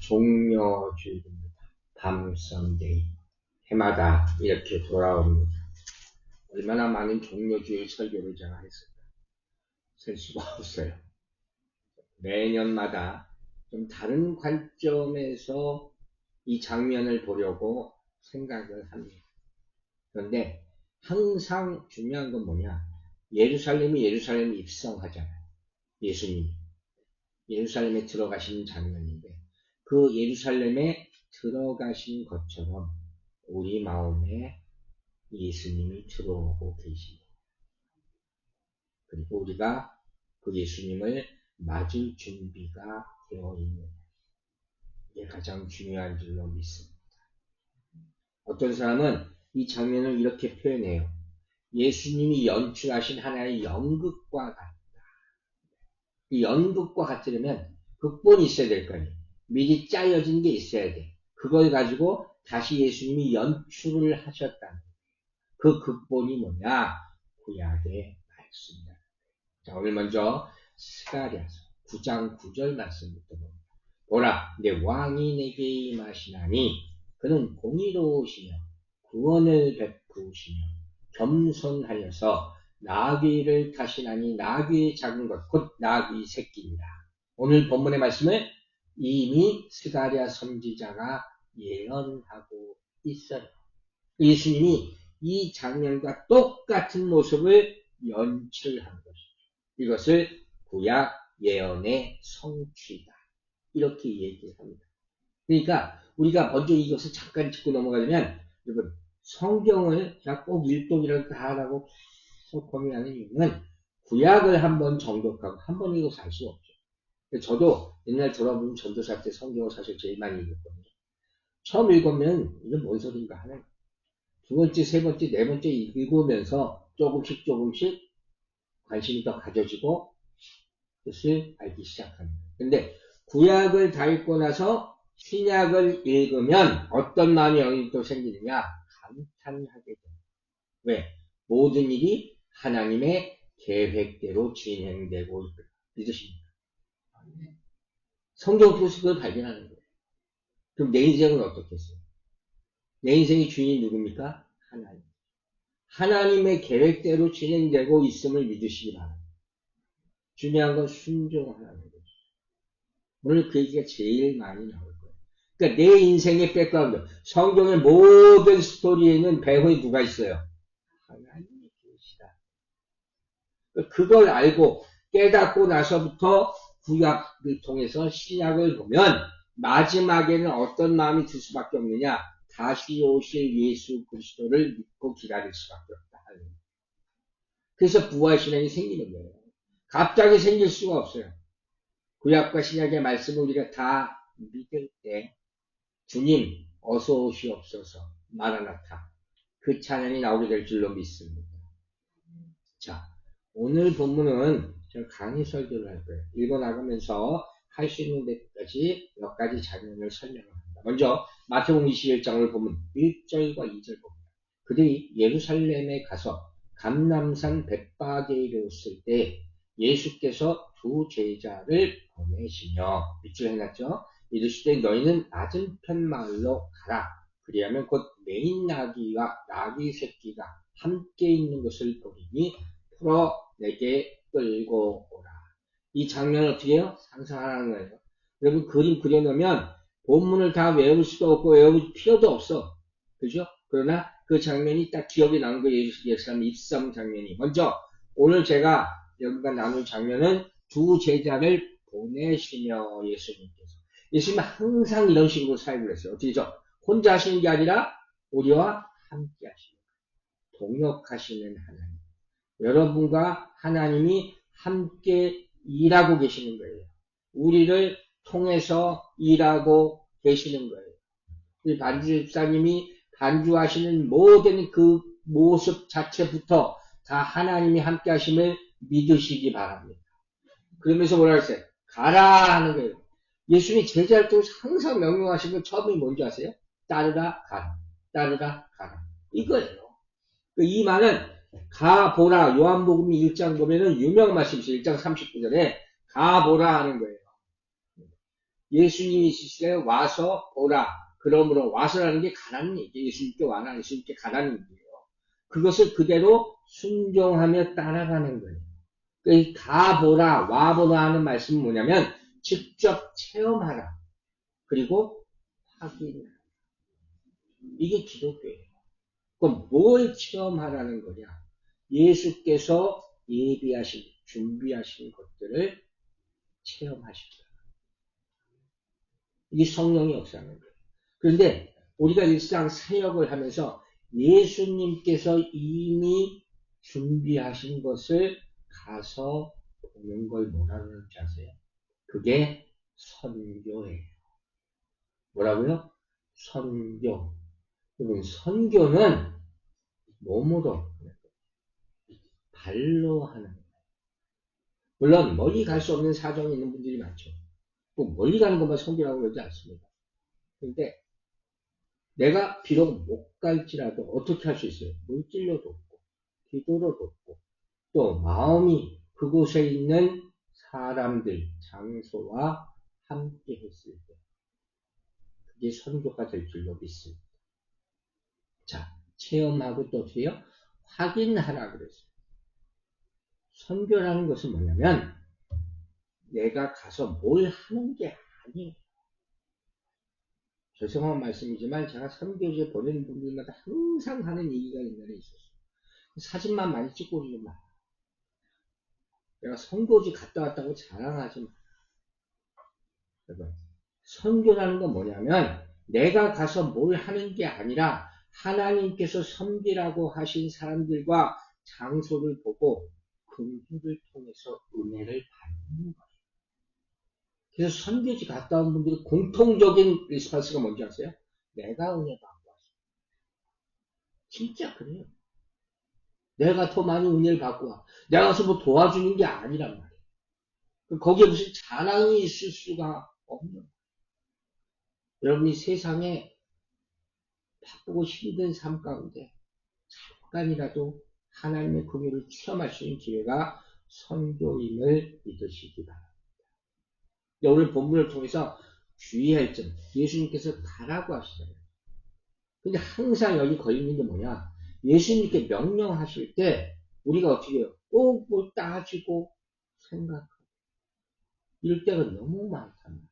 종려주일입니다. 밤 썬데이. 해마다 이렇게 돌아옵니다. 얼마나 많은 종려주일 설교를 제가 했을까. 셀 수가 없어요. 매년마다 좀 다른 관점에서 이 장면을 보려고 생각을 합니다. 그런데 항상 중요한 건 뭐냐? 예루살렘이 입성하잖아요. 예수님이. 예루살렘에 들어가시는 장면인데 그 예루살렘에 들어가신 것처럼 우리 마음에 예수님이 들어오고 계십니다. 그리고 우리가 그 예수님을 맞을 준비가 되어 있는 이게 가장 중요한 줄로 믿습니다. 어떤 사람은 이 장면을 이렇게 표현해요. 예수님이 연출하신 하나의 연극과 같다. 이 연극과 같으려면 극본이 있어야 될 거 아니에요. 미리 짜여진 게 있어야 돼. 그걸 가지고 다시 예수님이 연출을 하셨다는 그 극본이 뭐냐? 구약의 말씀이다. 자, 오늘 먼저 스가랴서 9장 9절 말씀부터 봅니다. 보라, 내 왕이 내게 임하시나니 그는 공의로우시며 구원을 베푸시며 겸손하여서 나귀를 타시나니 나귀의 작은 것 곧 나귀 새끼니라. 오늘 본문의 말씀을 이미 스가랴 선지자가 예언하고 있어요. 예수님이 이 장면과 똑같은 모습을 연출한 것이죠. 이것을 구약 예언의 성취다. 이렇게 얘기합니다. 그러니까 우리가 먼저 이것을 잠깐 짚고 넘어가려면 여러분 성경을 꼭 일독이라고 하라고 계속 고민하는 이유는 구약을 한번 정독하고 한번 읽어서 알 수 없죠. 저도 옛날 돌아보면 전도사 때 성경을 사실 제일 많이 읽었거든요. 처음 읽으면 이게 뭔 소린가 하는 두 번째, 세 번째, 네 번째 읽으면서 조금씩 관심이 더 가져지고 뜻을 알기 시작합니다. 근데 구약을 다 읽고 나서 신약을 읽으면 어떤 마음이 또 생기느냐? 감탄하게 됩니다. 왜? 모든 일이 하나님의 계획대로 진행되고 있다. 믿으십니까? 성경 속에서 그걸 발견하는 거예요. 그럼 내 인생은 어떻겠어요? 내 인생의 주인이 누굽니까? 하나님. 하나님의 계획대로 진행되고 있음을 믿으시기 바랍니다. 중요한 건 순종하는 거죠. 오늘 그 얘기가 제일 많이 나올 거예요. 그러니까 내 인생의 백그라운드, 성경의 모든 스토리에는 배후에 누가 있어요? 하나님이 계시다. 그걸 알고 깨닫고 나서부터 구약을 통해서 신약을 보면 마지막에는 어떤 마음이 들 수밖에 없느냐? 다시 오실 예수 그리스도를 믿고 기다릴 수밖에 없다. 그래서 부활신앙이 생기는 거예요. 갑자기 생길 수가 없어요. 구약과 신약의 말씀을 우리가 다 믿을 때 주님 어서 오시옵소서 마라나타 그 찬양이 나오게 될 줄로 믿습니다. 자, 오늘 본문은 제가 강의 설교를 할 거예요. 읽어나가면서 할 수 있는 데까지 몇 가지 장면을 설명을 합니다. 먼저 마태복음 21장을 보면 1절과 2절 봅니다. 그들이 예루살렘에 가서 감람산 벳바게에 이르렀을 때 예수께서 두 제자를 보내시며 밑줄 해놨죠. 이르시되 너희는 맞은편 마을로 가라. 그리하면 곧 메인 나귀와 나귀 새끼가 함께 있는 것을 보리니 풀어 내게 끌고 오라. 이 장면을 어떻게 해요? 상상하라는 거예요. 여러분 그림 그려놓으면 본문을 다 외울 수도 없고 외울 필요도 없어. 그죠? 그러나 그 장면이 딱 기억이 나는 거예요. 예수님 입성 장면이. 먼저 오늘 제가 여기가 나눈 장면은 두 제자를 보내시며 예수님은 항상 이런 식으로 사역을 했어요. 어떻게죠? 혼자 하시는 게 아니라 우리와 함께 하시는 동역하시는 하나님. 여러분과 하나님이 함께 일하고 계시는 거예요. 우리를 통해서 일하고 계시는 거예요. 우리 반주 집사님이 반주하시는 모든 그 모습 자체부터 다 하나님이 함께 하심을 믿으시기 바랍니다. 그러면서 뭐라 했어요? 가라 하는 거예요. 예수님이 제자를 통해서 항상 명령하신 건 처음이 뭔지 아세요? 따르라 가라. 따르라 가라. 이거예요. 이 말은 가보라. 요한복음 1장 보면은 유명한 말씀이죠. 1장 39절에 가보라 하는 거예요. 예수님이 시시에 와서 보라. 그러므로 와서라는 게 가라는 얘기예요. 예수님께 와라. 예수님께 가라는 얘기예요. 그것을 그대로 순종하며 따라가는 거예요. 가 보라, 와 보라 하는 말씀은 뭐냐면 직접 체험하라. 그리고 확인하라. 이게 기독교예요. 그럼 뭘 체험하라는 거냐? 예수께서 예비하신, 준비하신 것들을 체험하십니다. 이게 성령의 역사는 거예요. 그런데 우리가 일상 사역을 하면서 예수님께서 이미 준비하신 것을 가서 보는 걸 뭐라 그러는지 아세요? 그게 선교예요. 뭐라고요? 선교. 여러분, 선교는 몸으로, 발로 하는 거예요. 물론 멀리 갈 수 없는 사정이 있는 분들이 많죠. 꼭 멀리 가는 것만 선교라고 그러지 않습니다. 그런데 내가 비록 못 갈지라도 어떻게 할 수 있어요? 물질로 돕고, 기도로 돕고, 또 마음이 그곳에 있는 사람들, 장소와 함께 했을 때 그게 선교가 될 줄로 믿습니다. 자, 체험하고 또 어떻게 해요? 확인하라 그랬어요. 선교라는 것은 뭐냐면 내가 가서 뭘 하는 게 아니에요. 죄송한 말씀이지만 제가 선교지에 보내는 분들마다 항상 하는 얘기가 옛날에 있었어요. 사진만 많이 찍고 오지 마. 내가 선교지 갔다 왔다고 자랑하지 마. 여러분, 선교라는 건 뭐냐면 내가 가서 뭘 하는 게 아니라 하나님께서 섬기라고 하신 사람들과 장소를 보고 긍휼을 통해서 은혜를 받는 거예요. 그래서 선교지 갔다 온 분들이 공통적인 리스폰스가 뭔지 아세요? 내가 은혜 받고 왔어. 진짜 그래요. 내가 더 많이 은혜를 받고 와. 내가 가서 뭐 도와주는 게 아니란 말이에요. 거기에 무슨 자랑이 있을 수가 없는 거예요. 여러분이 세상에 바쁘고 힘든 삶 가운데 잠깐이라도 하나님의 긍휼을 체험할 수 있는 기회가 선교임을 믿으시기 바랍니다. 오늘 본문을 통해서 주의할 점, 예수님께서 가라고 하시잖아요. 근데 항상 여기 걸리는 게 뭐냐? 예수님께 명령하실 때 우리가 어떻게 해요? 꼭 뭘 따지고 생각하고 이럴 때가 너무 많단 말이에요.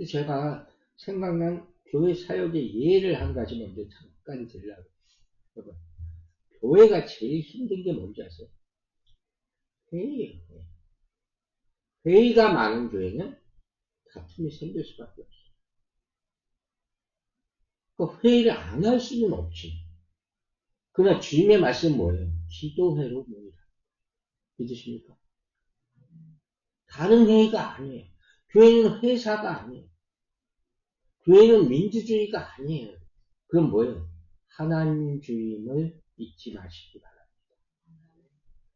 제가 생각난 교회 사역의 예를 한 가지 먼저 잠깐 들려고 해요. 교회가 제일 힘든 게 뭔지 아세요? 회의예요. 회의가 많은 교회는 다툼이 생길 수밖에 없어요. 그 회의를 안 할 수는 없지. 그러나 주님의 말씀은 뭐예요? 기도회로 모이라. 믿으십니까? 다른 회의가 아니에요. 교회는 회사가 아니에요. 교회는 민주주의가 아니에요. 그럼 뭐예요? 하나님주의임을 잊지 마시기 바랍니다.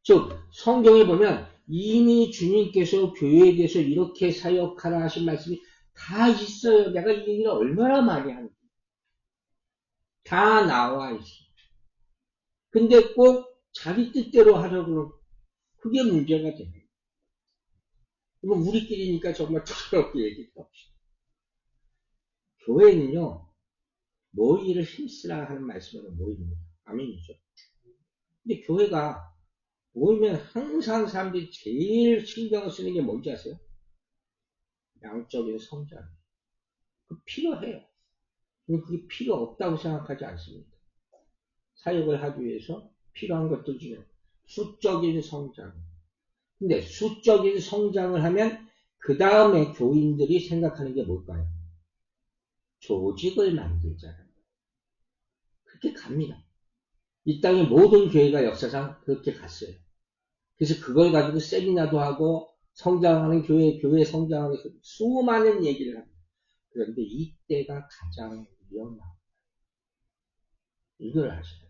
즉 성경에 보면 이미 주님께서 교회에 대해서 이렇게 사역하라 하신 말씀이 다 있어요. 내가 이 얘기를 얼마나 많이 하는지. 다 나와 있어요. 근데 꼭 자기 뜻대로 하려고 그게 문제가 돼요. 그럼 우리끼리니까 정말 부끄럽게 얘기합시다. 교회는요, 모이를 힘쓰라 하는 말씀으로 모입니다. 아멘이죠. 근데 교회가 모이면 항상 사람들이 제일 신경을 쓰는 게 뭔지 아세요? 양적인 성장. 그 필요해요. 그게 필요 없다고 생각하지 않습니다. 사역을 하기 위해서 필요한 것들 중에 수적인 성장. 근데 수적인 성장을 하면 그 다음에 교인들이 생각하는 게 뭘까요? 조직을 만들자는 거예요. 그렇게 갑니다. 이 땅의 모든 교회가 역사상 그렇게 갔어요. 그래서 그걸 가지고 세미나도 하고 성장하는 교회 성장하는 수많은 얘기를 합니다. 그런데 이때가 가장 위험합니다. 이걸 아셔요.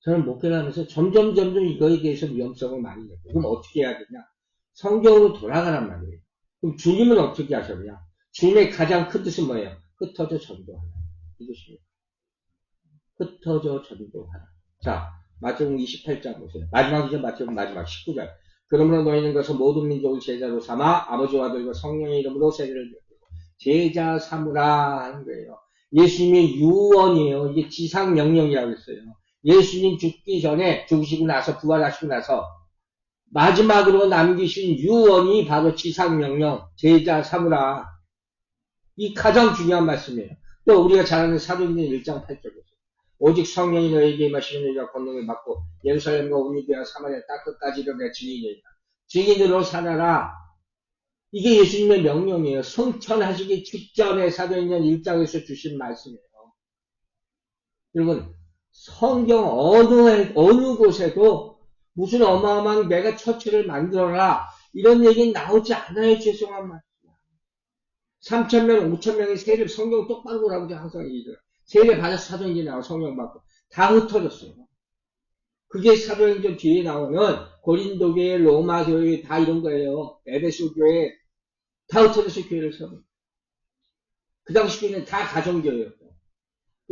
저는 목회를 하면서 점점 이거에 대해서 위험성을 많이 느껴요. 그럼 어떻게 해야 되냐? 성경으로 돌아가란 말이에요. 그럼 주님은 어떻게 하셨냐? 주님의 가장 큰 뜻은 뭐예요? 흩어져 전도하라. 이것입니다. 흩어져 전도하라. 자, 마태복음 28장 보세요. 마지막이죠. 마태복음 마지막 19절. 그러므로 너희는 가서 모든 민족을 제자로 삼아 아버지와 아들과 성령의 이름으로 세례를 받고 제자 삼으라 하는 거예요. 예수님의 유언이에요. 이게 지상 명령이라고 했어요. 예수님 죽기 전에 죽으시고 나서 부활하시고 나서 마지막으로 남기신 유언이 바로 지상 명령 제자 삼으라. 이 가장 중요한 말씀이에요. 또 우리가 잘 아는 사도행전 1장 8절에서 오직 성령이 너에게 임하시는 일과 권능을 받고 예루살렘과 온 유대와 사마리아 땅 끝까지 이르러 증인이라. 증인으로 살아라. 이게 예수님의 명령이에요. 성천하시기 직전에 사도행전 1장에서 주신 말씀이에요. 여러분 성경 어느 곳에도 무슨 어마어마한 메가 처치를 만들어라 이런 얘기는 나오지 않아요. 죄송한 말이야. 3,000명, 5,000명의 세례 성경 똑바로 보라고 항상 얘기해요. 세례 받아서 사도행전에 나와 성령 받고 다 흩어졌어요. 그게 사도행전 뒤에 나오는 고린도 교회, 로마 교회 다 이런 거예요. 에베소 교회 다 흩어져서 교회를 세워요. 그 당시 교회는 다 가정교회였고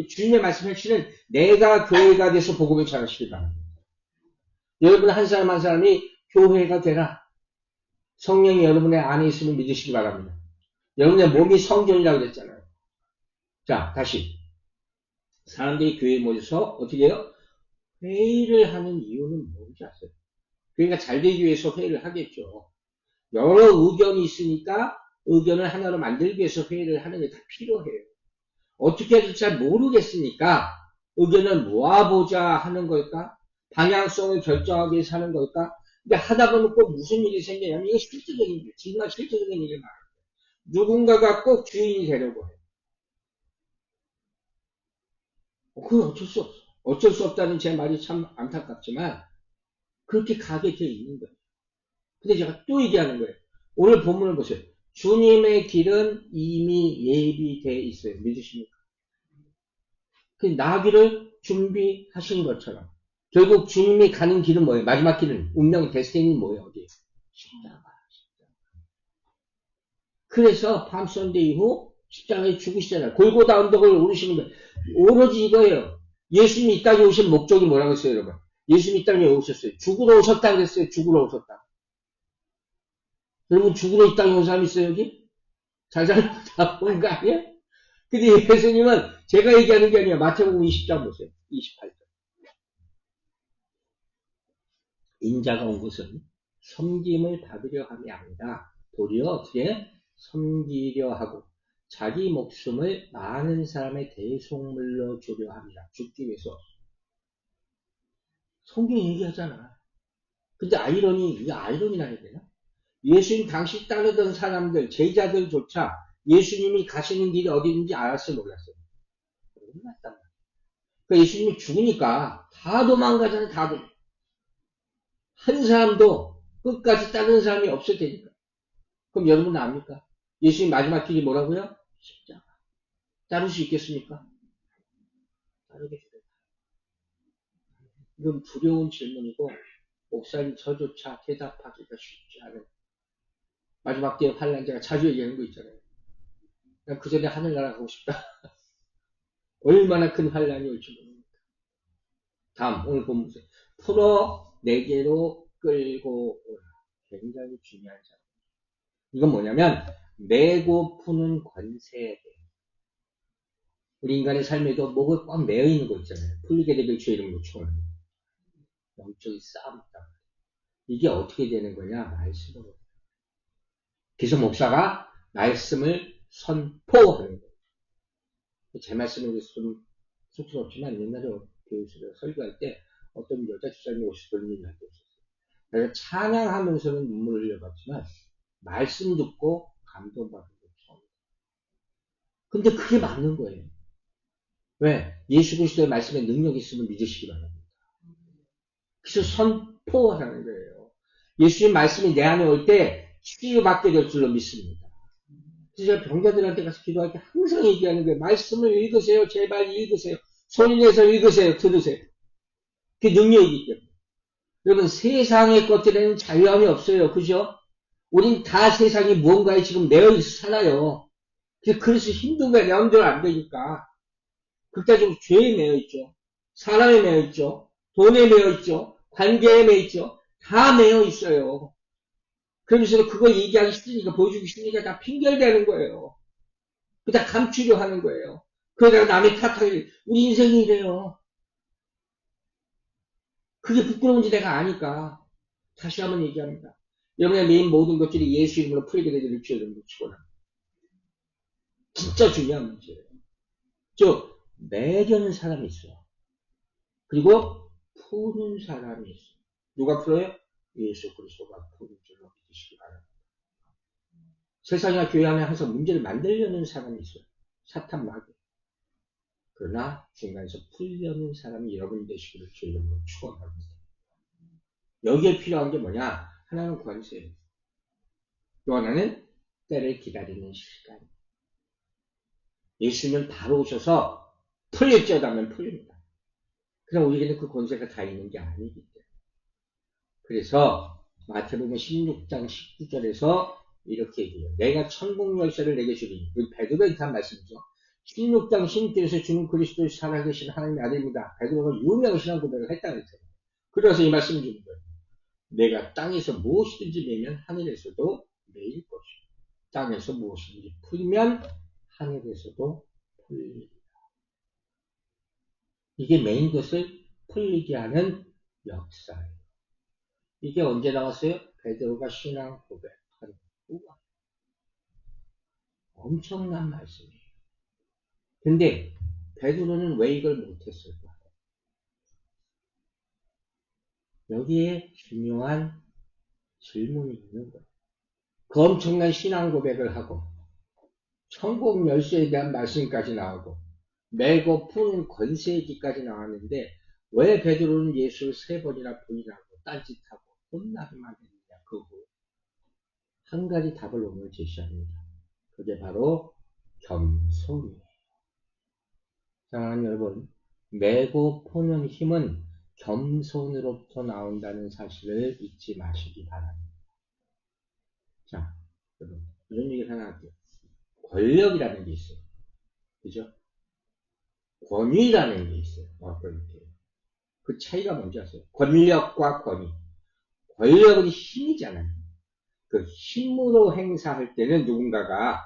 주님의 말씀하시는 내가 교회가 돼서 복음을 전하시기 바랍니다. 여러분 한 사람 한 사람이 교회가 되라. 성령이 여러분의 안에 있음을 믿으시기 바랍니다. 여러분의 몸이 성전이라고 그랬잖아요. 자, 다시. 사람들이 교회에 모여서 어떻게 해요? 회의를 하는 이유는 뭔지 아세요? 교회가 잘 되기 위해서 회의를 하겠죠. 여러 의견이 있으니까 의견을 하나로 만들기 위해서 회의를 하는 게 다 필요해요. 어떻게 해야 될지 잘 모르겠으니까 의견을 모아보자 하는 걸까? 방향성을 결정하기 위해서 하는 걸까? 근데 하다 보면 꼭 무슨 일이 생기냐면 이게 실질적인 일, 정말 실질적인 일이 많아요. 누군가가 꼭 주인이 되려고 해요. 그건 어쩔 수 없어. 어쩔 수 없다는 제 말이 참 안타깝지만 그렇게 가게 되어 있는 거예요. 근데 제가 또 얘기하는 거예요. 오늘 본문을 보세요. 주님의 길은 이미 예비되어 있어요. 믿으십니까? 그 나귀를 준비하신 것처럼 결국 주님이 가는 길은 뭐예요? 마지막 길은 운명 데스티니는 뭐예요? 어디예요? 십자가. 그래서 밤선대 이후 십자가에 죽으시잖아요. 골고다 언덕을 오르시는 거예요. 오로지 이거예요. 예수님이 이 땅에 오신 목적이 뭐라고 했어요, 여러분? 예수님이 이 땅에 오셨어요. 죽으러 오셨다 그랬어요. 죽으러 오셨다. 여러분 죽으러 이 땅에 온 사람 있어요, 여기? 잘 살다 온 거 아니에요? 근데 예수님은 제가 얘기하는 게 아니라 마태복음 20장 보세요. 28장. 인자가 온 것은 섬김을 받으려 함이 아니라 도리어 어떻게 섬기려 하고 자기 목숨을 많은 사람의 대속물로 주려 합니다. 죽기 위해서. 성경이 얘기하잖아. 근데 이게 아이러니라 해야 되나? 예수님 당시 따르던 사람들, 제자들조차 예수님이 가시는 길이 어디인지 알았어요, 몰랐어요? 몰랐단 말이에요. 그러니까 예수님이 죽으니까 다 도망가잖아요, 다 도망가. 한 사람도 끝까지 따르는 사람이 없을 테니까. 그럼 여러분 압니까? 예수님 마지막 길이 뭐라고요? 십자가. 따를 수 있겠습니까? 따르겠습니다. 이건 두려운 질문이고 목사님 저조차 대답하기가 쉽지 않은 마지막 때의 환란 제가 자주 얘기하는 거 있잖아요. 난 그 전에 하늘나라 가고 싶다. 얼마나 큰 환란이 올지 모릅니다. 다음 오늘 본문 풀어 내게로 끌고 오라. 굉장히 중요한 점. 이건 뭐냐면 매고 푸는 권세에 대해 우리 인간의 삶에도 뭐가 꽉 매여 있는 거 있잖아요. 풀리게 되길 주의 이름으로 축원합니다. 영적인 싸움이다. 이게 어떻게 되는 거냐? 말씀으로. 그래서 목사가 말씀을 선포하는 거예요. 제 말씀을 좀 쑥스럽지만 옛날에 교회에서 설교할 때 어떤 여자 집사님이 오셔서 그런 얘기를 할 때 있었어요. 내가 찬양하면서는 눈물을 흘려봤지만 말씀 듣고 감동받은 게 처음이에요. 근데 그게 맞는 거예요. 왜? 예수 그리스도의 말씀에 능력이 있음을 믿으시기 바랍니다. 그래서 선포하라는 거예요. 예수님 말씀이 내 안에 올 때 치유받게 될 줄로 믿습니다. 그래서 제가 병자들한테 가서 기도할 때 항상 얘기하는 거예요. 말씀을 읽으세요. 제발 읽으세요. 소리 내서 읽으세요. 들으세요. 그게 능력이기 때문에. 여러분 세상의 것들에는 자유함이 없어요. 그죠? 우린 다 세상에 무언가에 지금 매여있어 살아요. 그래서 힘든 거예요. 마음대로 안 되니까. 극단적으로 죄에 매여있죠. 사람에 매여있죠. 돈에 매여있죠. 관계에 매여있죠. 다 매여 있어요. 그러면서 그거 얘기하기 싫으니까 보여주기 싫으니까 다 핑계대는 거예요. 그다 감추려 하는 거예요. 그러다가 남의 탓하기 우리 인생이 이래요. 그게 부끄러운지 내가 아니까 다시 한번 얘기합니다. 여러분의 메인 모든 것들이 예수 이름으로 풀게 되기를 주의 이름으로 축원합니다. 진짜 중요한 문제예요. 즉 매려는 사람이 있어요. 그리고 푸는 사람이 있어요. 누가 풀어요? 예수 그리스도가 푸는 줄로 믿으시기 바랍니다. 세상이나 교회 안에 항상 문제를 만들려는 사람이 있어요. 사탄 마귀. 그러나 중간에서 풀려는 사람이 여러분이 되시기를 주의 이름으로 축원합니다. 여기에 필요한 게 뭐냐? 하나는 권세예요. 또 하나는 때를 기다리는 시간. 예수님은 바로 오셔서 풀릴지어다면 풀립니다. 그럼 우리에게는 그 권세가 다 있는 게 아니기 때문에. 그래서 마태복음 16장 19절에서 이렇게 얘기해요. 내가 천국 열쇠를 내게 주리니. 그 베드로에게 한 말씀이죠. 16장 16절에서 주는 그리스도의 살아계신 하나님의 아들입니다. 베드로가 유명한 신앙 고백을 했다고 했어요. 그래서 이 말씀을 주는 거예요. 내가 땅에서 무엇이든지 매면 하늘에서도 매일 것이고 땅에서 무엇이든지 풀면 하늘에서도 풀리리라. 이게 매인 것을 풀리게 하는 역사예요. 이게 언제 나왔어요? 베드로가 신앙 고백한 후가. 엄청난 말씀이에요. 근데 베드로는 왜 이걸 못했을까? 여기에 중요한 질문이 있는 거예요. 그 엄청난 신앙 고백을 하고 천국 열쇠에 대한 말씀까지 나오고 매고 푸는 권세 얘기까지 나왔는데 왜 베드로는 예수를 3번이나 부인하고 딴짓하고 혼나기만 했느냐? 그 후 한 가지 답을 오늘 제시합니다. 그게 바로 겸손이에요. 사랑하는 여러분, 매고 푸는 힘은 겸손으로부터 나온다는 사실을 잊지 마시기 바랍니다. 자, 여러분, 이런 얘기를 하나 할게요. 권력이라는 게 있어요. 그죠? 권위라는 게 있어요. 어떤 게. 그 차이가 뭔지 아세요? 권력과 권위. 권력은 힘이잖아요. 그 힘으로 행사할 때는 누군가가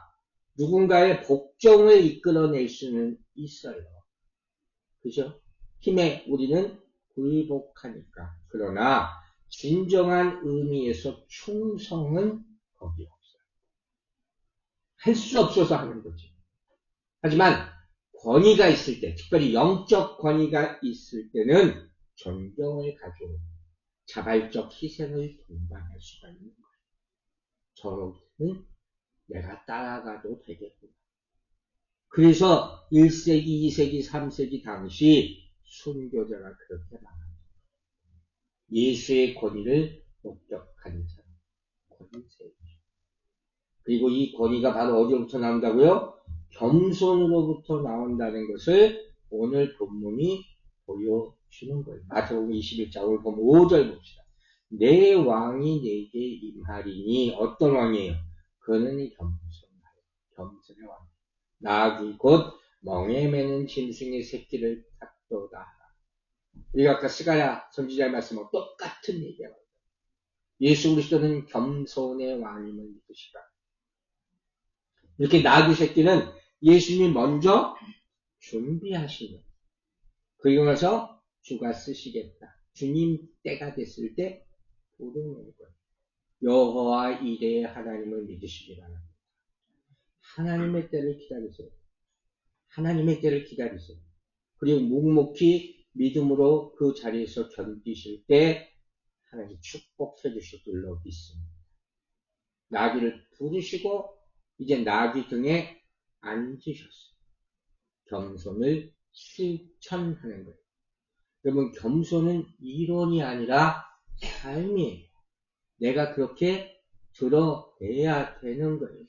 누군가의 복종을 이끌어낼 수는 있어요. 그죠? 힘에 우리는 굴복하니까. 그러나 진정한 의미에서 충성은 거기 없어요. 할 수 없어서 하는 거지. 하지만 권위가 있을 때, 특별히 영적 권위가 있을 때는 존경을 가지고 자발적 희생을 동반할 수가 있는 거예요. 저는 내가 따라가도 되겠구나. 그래서 1세기, 2세기, 3세기 당시 순교자가 그렇게 많아요. 예수의 권위를 목격한 사람. 권위세요. 그리고 이 권위가 바로 어디로부터 나온다고요? 겸손으로부터 나온다는 것을 오늘 본문이 보여주는 거예요. 마태복음 21장 오늘 보면 5절 봅시다. 내 왕이 내게 임하리니 어떤 왕이에요? 그는 겸손의 왕. 나귀 곧 멍에 매는 짐승의 새끼를 탔도다. 우리가 아까 스가랴 선지자의 말씀하고 똑같은 얘기예요. 예수 그리스도는 겸손의 왕임을 믿으시라. 이렇게 나귀 새끼는 예수님이 먼저 준비하시는. 그리고 나서 주가 쓰시겠다. 주님 때가 됐을 때 부르는 거예요. 여호와 이레의 하나님을 믿으시기 바랍니다. 하나님의 때를 기다리세요. 하나님의 때를 기다리세요. 그리고 묵묵히 믿음으로 그 자리에서 견디실 때 하나님 축복해 주실 줄로 믿습니다. 나귀를 부르시고 이제 나귀 등에 앉으셨어요. 겸손을 실천하는 거예요. 여러분, 겸손은 이론이 아니라 삶이에요. 내가 그렇게 드러내야 되는 거예요.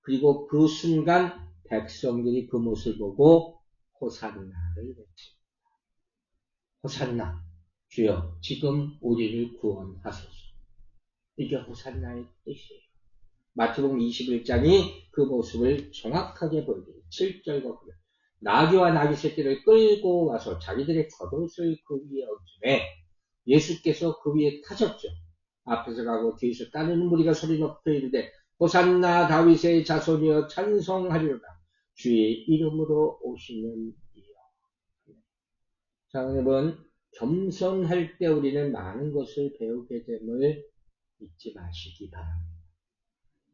그리고 그 순간 백성들이 그 모습을 보고 호산나를 외칩니다. 호산나, 주여 지금 우리를 구원하소서. 이게 호산나의 뜻이에요. 마태복음 21장이 그 모습을 정확하게 보여줘요. 7절과 9절. 나귀와 나귀 새끼를 끌고 와서 자기들의 겉옷을 그 위에 얹음에 예수께서 그 위에 타셨죠. 앞에서 가고 뒤에서 따르는 무리가 소리 높여 이르되 호산나 다윗의 자손이여 찬송하리로다. 주의 이름으로 오시는 이여. 자, 여러분, 겸손할 때 우리는 많은 것을 배우게 됨을 잊지 마시기 바랍니다.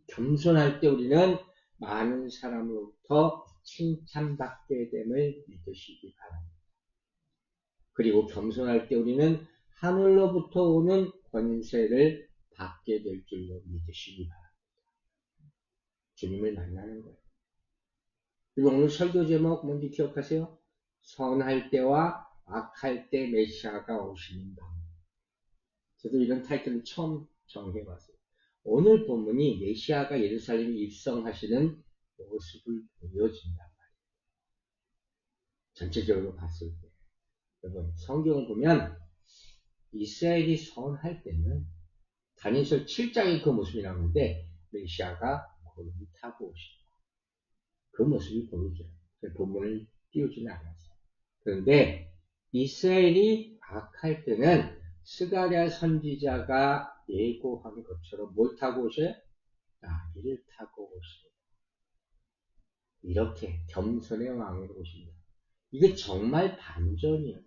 겸손할 때 우리는 많은 사람으로부터 칭찬받게 됨을 믿으시기 바랍니다. 그리고 겸손할 때 우리는 하늘로부터 오는 권세를 받게 될 줄로 믿으시기 바랍니다. 주님을 만나는 거예요. 그리고 오늘 설교 제목 뭔지 기억하세요? 선할 때와 악할 때 메시아가 오시는 방. 저도 이런 타이틀을 처음 정해봤어요. 오늘 본문이 메시아가 예루살렘에 입성하시는 모습을 보여준단 말이에요. 전체적으로 봤을 때. 여러분, 성경을 보면 이스라엘이 선할 때는 다니엘 7장에 그 모습이 나오는데 메시아가 구름 타고 오십니다. 그 모습이 보여져요. 본문을 띄우지는 않았어요. 그런데 이스라엘이 악할 때는 스가랴 선지자가 예고한 것처럼 뭘 타고 오셔요? 나귀를 타고 오시고 이렇게 겸손의 왕으로 오십니다. 이게 정말 반전이에요.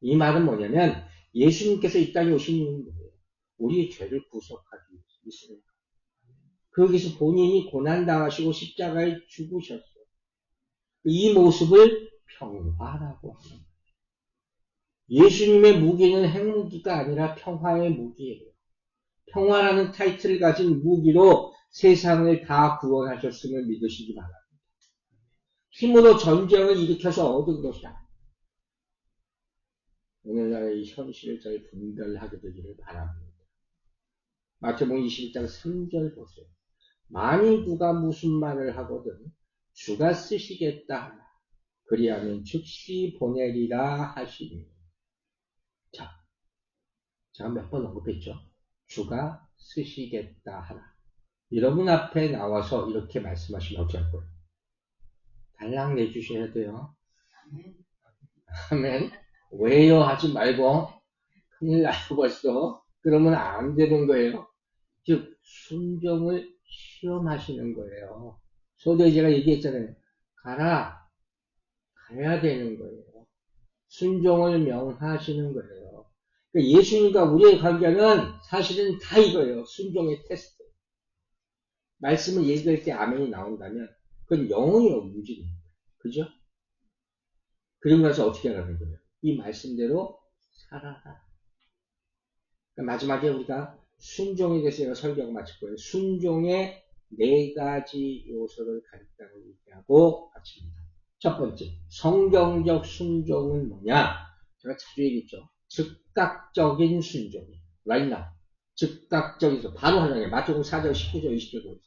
이 말은 뭐냐면 예수님께서 이 땅에 오신 이유는 뭐예요? 우리의 죄를 구속하기 위해서. 거기서 본인이 고난당하시고 십자가에 죽으셨어요. 이 모습을 평화라고 합니다. 예수님의 무기는 핵무기가 아니라 평화의 무기예요. 평화라는 타이틀을 가진 무기로 세상을 다 구원하셨음을 믿으시기 바랍니다. 힘으로 전쟁을 일으켜서 얻은 것이다. 오늘날의 현실을 잘 분별하게 되기를 바랍니다. 마태복음 21장 3절 보세요. 만일 누가 무슨 말을 하거든 주가 쓰시겠다 하라. 그리하면 즉시 보내리라 하시니. 자, 제가 몇 번 언급했죠. 주가 쓰시겠다 하라. 여러분 앞에 나와서 이렇게 말씀하시면 어떻게 할 거예요? 달랑 내주셔야 돼요. 아멘. 왜요? 하지 말고 큰일 나고 벌써. 그러면 안 되는 거예요. 즉 순종을 시험하시는 거예요. 소도에 제가 얘기했잖아요. 가야 되는 거예요. 순종을 명하시는 거예요. 그러니까 예수님과 우리의 관계는 사실은 다 이거예요. 순종의 테스트. 말씀을 얘기할 때 아멘이 나온다면 그건 영혼이 움직이는 거예요. 그죠? 그리고 나서 어떻게 하라는 거예요? 이 말씀대로 살아라. 그러니까 마지막에 우리가 순종에 대해서 제가 설교가 마칠 거예요. 순종의 4가지 요소를 간단히 얘기하고 마칩니다. 첫 번째, 성경적 순종은 뭐냐? 제가 자주 얘기했죠. 즉각적인 순종이에요. right now. 즉각적인, 바로 하잖아요. 마태복음 4장 19절 20절 보세요.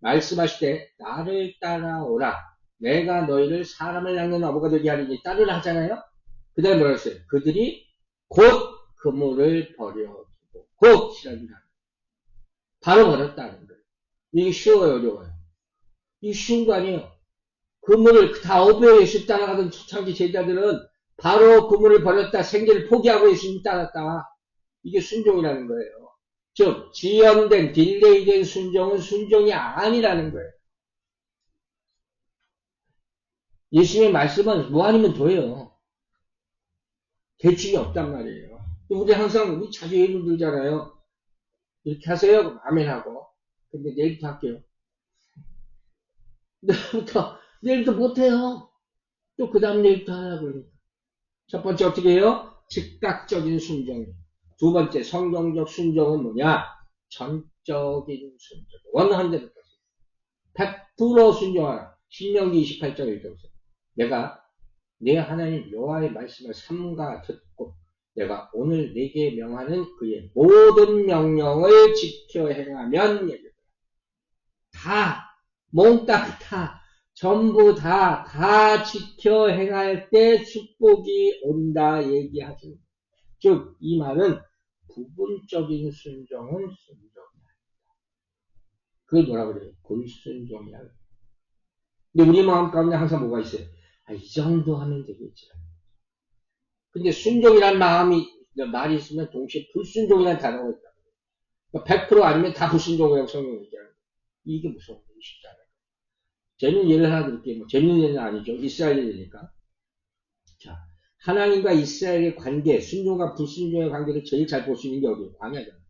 말씀하실 때 나를 따라오라. 내가 너희를 사람을 낚는 어부가 되게 하리니 따르라 하잖아요. 그 다음에 뭐라 했어요? 그들이 곧 그물을 버려두고 곧 시작을 하는 바로 버렸다는 거예요. 이게 쉬워요, 어려워요? 이게 쉬운 거 아니에요. 그물을 다 어부에 예수 따라가던 초창기 제자들은 바로 그물을 버렸다, 생계를 포기하고 예수님 따랐다. 이게 순종이라는 거예요. 즉 지연된 딜레이된 순종은 순종이 아니라는 거예요. 예수님의 말씀은 뭐 아니면 도예요. 대칭이 없단 말이에요. 우리 항상 우리 자주 예를 들잖아요. 이렇게 하세요. 아멘하고. 근데 내일부터 할게요. 내일부터 못해요. 또 그 다음 내일부터 하라고 그러니까. 첫 번째 어떻게 해요? 즉각적인 순종. 두 번째 성경적 순종은 뭐냐? 전적인 순종. 100% 순종하라. 신명기 28장 읽어보세요. 내가 내 하나님 여호와의 말씀을 삼가 듣고 내가 오늘 네게 명하는 그의 모든 명령을 지켜 행하면 다 몽땅 다 전부 다 지켜 행할 때 축복이 온다 얘기하죠. 즉 이 말은 부분적인 순종은 순종이 아니다. 그걸 뭐라 그래요? 불순종이야. 근데 우리 마음 가운데 항상 뭐가 있어요? 이 정도 하면 되겠지. 근데 순종이란 말이 있으면 동시에 불순종이라는 단어가 있다. 100% 아니면 다 불순종이라고 성경이 얘기하는 거예요. 이게 무서운 거예요. 쉽지 않아요. 재밌는 예를 하나 드릴게요. 뭐 재밌는 예는 아니죠. 이스라엘 예니까. 자, 하나님과 이스라엘의 관계, 순종과 불순종의 관계를 제일 잘 볼 수 있는 게 어디예요? 광야잖아요.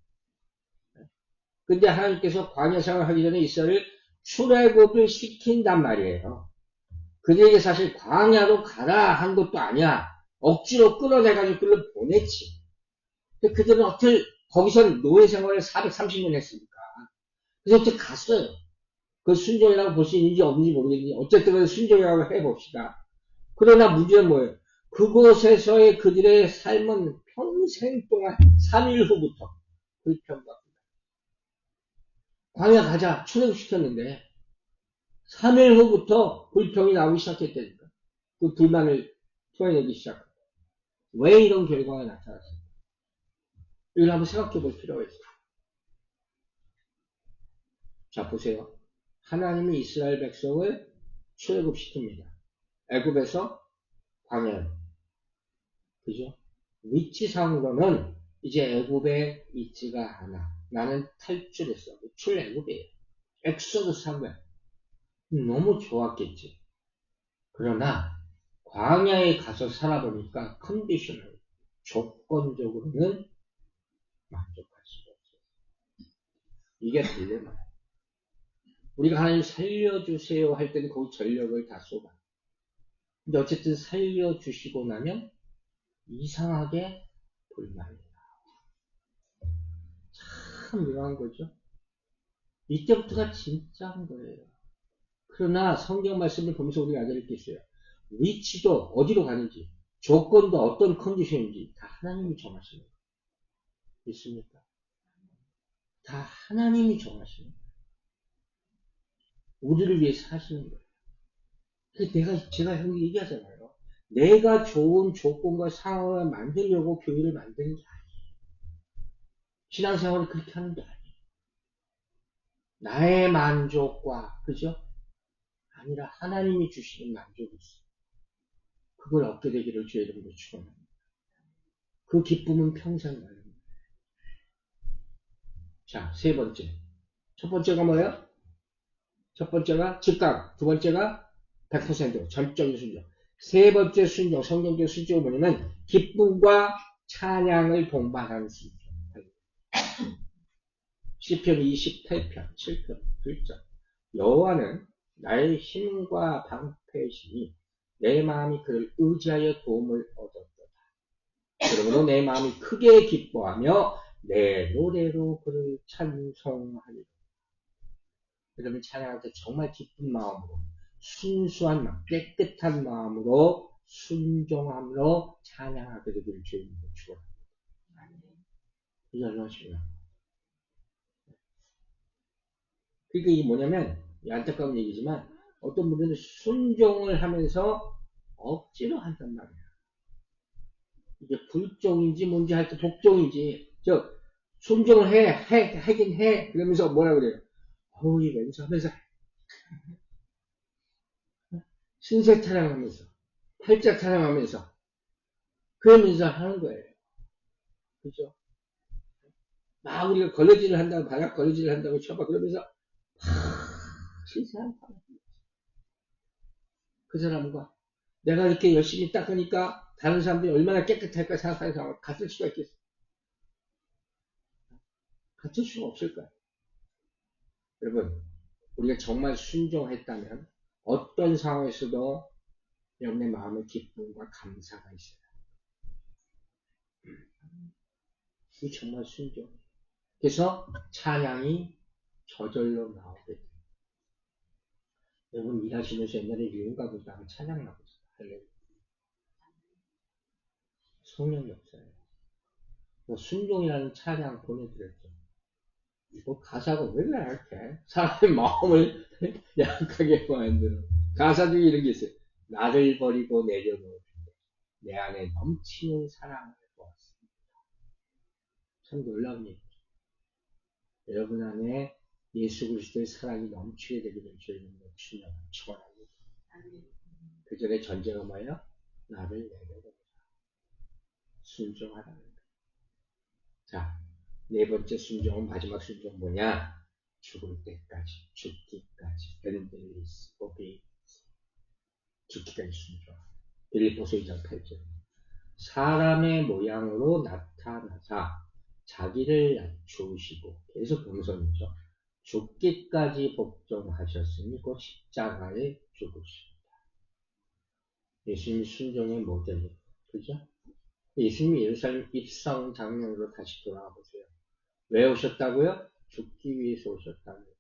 근데 하나님께서 광야 생활을 하기 전에 이스라엘을 출애굽을 시킨단 말이에요. 그들에게 사실 광야로 가라 한 것도 아니야. 억지로 끌어내가지고 그걸 보냈지. 근데 그들은 어떻게 거기서 노예 생활을 430년 했으니까. 그래서 어떻게 갔어요. 그 순종이라고 볼 수 있는지 없는지 모르겠는데 어쨌든 순종이라고 해봅시다. 그러나 문제는 뭐예요? 그곳에서의 그들의 삶은 평생 동안 3일 후부터 불평받고 광야 가자 출애굽시켰는데 3일 후부터 불평이 나오기 시작했다니까. 그 불만을 토해내기 시작하고 왜 이런 결과가 나타났을까? 이걸 한번 생각해 볼 필요가 있어요. 자 보세요. 하나님이 이스라엘 백성을 출애굽시킵니다. 애굽에서 광야로. 그죠? 위치상으로는 이제 애굽에 있지가 않아. 나는 탈출했어. 출애굽이에요. 엑소더스 한 거야. 너무 좋았겠지. 그러나 광야에 가서 살아보니까 컨디션을 조건적으로는 만족할 수가 없어요. 이게 딜레마야. 우리가 하나님 살려주세요 할 때는 거기 전력을 다 쏟아. 근데 어쨌든 살려주시고 나면 이상하게 불만이 참 묘한 거죠. 이때부터가 진짜인 거예요. 그러나 성경 말씀을 보면서 우리가 알게 있어요. 위치도 어디로 가는지, 조건도 어떤 컨디션인지 다 하나님이 정하시는 거예요. 있습니까? 다 하나님이 정하시는 거예요. 우리를 위해서 하시는 거예요. 제가 형님 얘기하잖아요. 내가 좋은 조건과 상황을 만들려고 교회를 만드는 게 아니에요. 신앙생활을 그렇게 하는 게 아니에요. 나의 만족과, 그죠? 아니라 하나님이 주시는 만족이 있어요. 그걸 얻게 되기를 주의 이름으로 축원합니다. 그 기쁨은 평생 가요. 자, 세 번째. 첫 번째가 뭐예요? 첫 번째가 즉각, 두 번째가 100% 전적인 순종. 세 번째 순종, 성경적 순종을 보려면 기쁨과 찬양을 동반하는 순종. 시편 28편, 7편, 1절. 여호와는 나의 힘과 방패시니 내 마음이 그를 의지하여 도움을 얻었도다. 그러므로 내 마음이 크게 기뻐하며 내 노래로 그를 찬송하리라. 그러면 찬양할 때 정말 기쁜 마음으로 순수한 마음, 깨끗한 마음으로 순종함으로 찬양하게 되기를 주님으로 축원합니다. 이게 얼마나 중요해요. 그러니까 이게 뭐냐면 안타까운 얘기지만 어떤 분들은 순종을 하면서 억지로 한단 말이야. 이게 불종인지 뭔지 할 때 복종인지 순종을 하긴 해 그러면서 뭐라 그래요? 어우 이 왼수하면서 신세 타령하면서 팔자 타령하면서 그러면서 하는 거예요. 그죠? 막 우리가 걸레질을 한다고 바닥 걸레질을 한다고 쳐봐 그러면서 신세한 그 사람과 내가 이렇게 열심히 닦으니까 다른 사람들이 얼마나 깨끗할까 생각하는 사람을 같을 수가 있겠어? 같을 수가 없을 거야. 여러분, 우리가 정말 순종했다면 어떤 상황에서도 여러분의 마음의 기쁨과 감사가 있어요. 이 정말 순종. 그래서 찬양이 저절로 나오게 돼요. 여러분 일하시면서 옛날에 유흥가 보다가 찬양 나고 있어요. 성령 역사예요. 순종이라는 찬양 보내드렸죠. 뭐 가사가 왜 이렇게 사람의 마음을 약하게 만들어. 가사 중에 이런 게 있어요. 나를 버리고 내려놓을 내 안에 넘치는 사랑을 보았습니다. 참 놀라운 얘기죠. 여러분 안에 예수 그리스도의 사랑이 넘치게 되기를 주님으로 축원합니다. 그 전에 전제가 뭐예요? 나를 내려놓으라. 순종하라는 거예요. 자, 네 번째 순종은 마지막 순종 뭐냐? 죽을 때까지, 죽기까지, 벤델리스, 오비, 죽기까지 순종. 빌립보서 2장 8절. 사람의 모양으로 나타나사 자기를 낮추시고 계속 겸손이죠. 죽기까지 복종하셨으니 곧 십자가에 죽으십니다. 예수님이 순종의 모델이에요. 그죠? 예수님이 예루살렘 입성 장면으로 다시 돌아가 보세요. 왜 오셨다고요? 죽기 위해서 오셨다고요.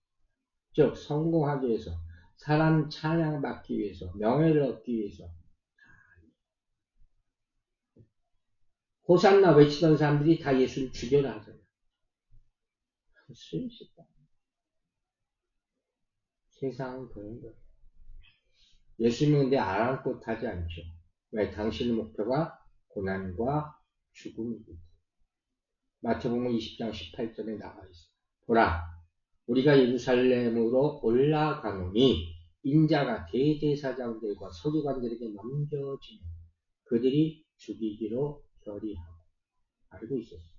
즉 성공하기 위해서, 사람 찬양받기 위해서, 명예를 얻기 위해서. 호산나 외치던 사람들이 다 예수를 죽여라 하잖아요. 수있다. 세상은 그런 거예요. 예수님은 근데 아랑곳하지 않죠. 왜? 당신의 목표가 고난과 죽음이거든요. 마태복음 20장 18절에 나와 있어요. 보라, 우리가 예루살렘으로 올라가노니 인자가 대제사장들과 서기관들에게 넘겨지며 그들이 죽이기로 결의하고. 알고 있었어요.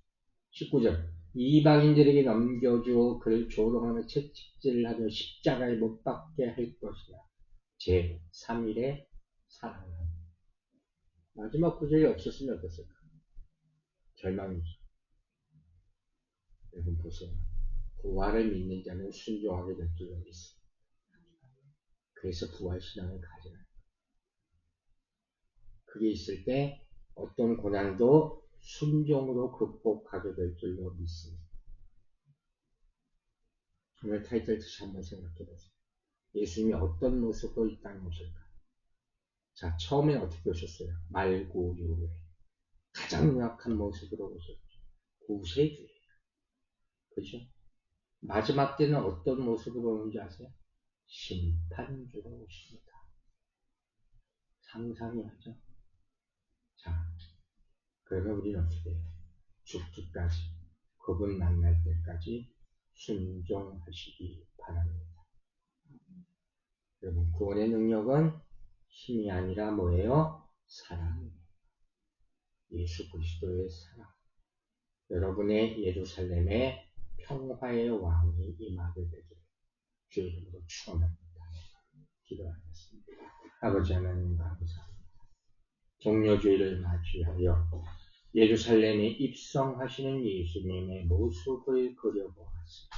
19절. 이방인들에게 넘겨주어 그를 조롱하며 채찍질하며 십자가에 못 박게 할 것이라. 제 3일에 살아납니다. 마지막 구절이 없었으면 어땠을까? 절망이죠. 여러분 보세요. 부활을 믿는 자는 순종하게 될 줄로 믿습니다. 그래서 부활신앙을 가져야 합니다. 그게 있을 때 어떤 고난도 순종으로 극복하게 될 줄로 믿습니다. 오늘 타이틀 다시 한번 생각해 보세요. 예수님이 어떤 모습으로 이 땅에 오실까? 자, 처음엔 어떻게 오셨어요? 말구유회. 가장 약한 모습으로 오셨죠. 구세주예요. 그죠? 마지막 때는 어떤 모습으로 오는지 아세요? 심판주로 오십니다. 상상이 하죠? 자, 그러면 우리는 어떻게 해요? 죽기까지, 그분 만날 때까지 순종하시기 바랍니다. 여러분, 구원의 능력은 힘이 아니라 뭐예요? 사랑이에요. 예수 그리스도의 사랑. 여러분의 예루살렘에 평화의 왕이 임하게 되기를 주의 이름으로 축원합니다. 기도하겠습니다. 아버지 하나님 감사합니다. 종려주의를 맞이하여 예루살렘에 입성하시는 예수님의 모습을 그려보았습니다.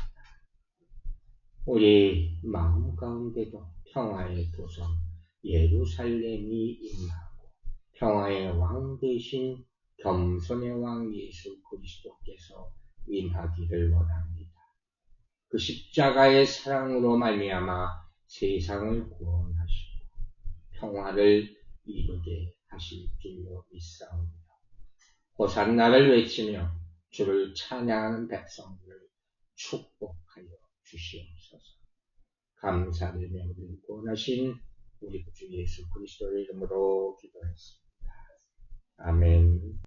우리 마음 가운데도 평화의 도성 예루살렘이 임하고 평화의 왕 대신 겸손의 왕 예수 그리스도께서 임하기를 원합니다. 그 십자가의 사랑으로 말미암아 세상을 구원하시고 평화를 이루게 하실 줄로 믿사옵니다. 호산나를 외치며 주를 찬양하는 백성들을 축복하여 주시옵소서. 감사드리며 우리를 구원하신 우리 구주 예수 그리스도의 이름으로 기도했습니다. 아멘.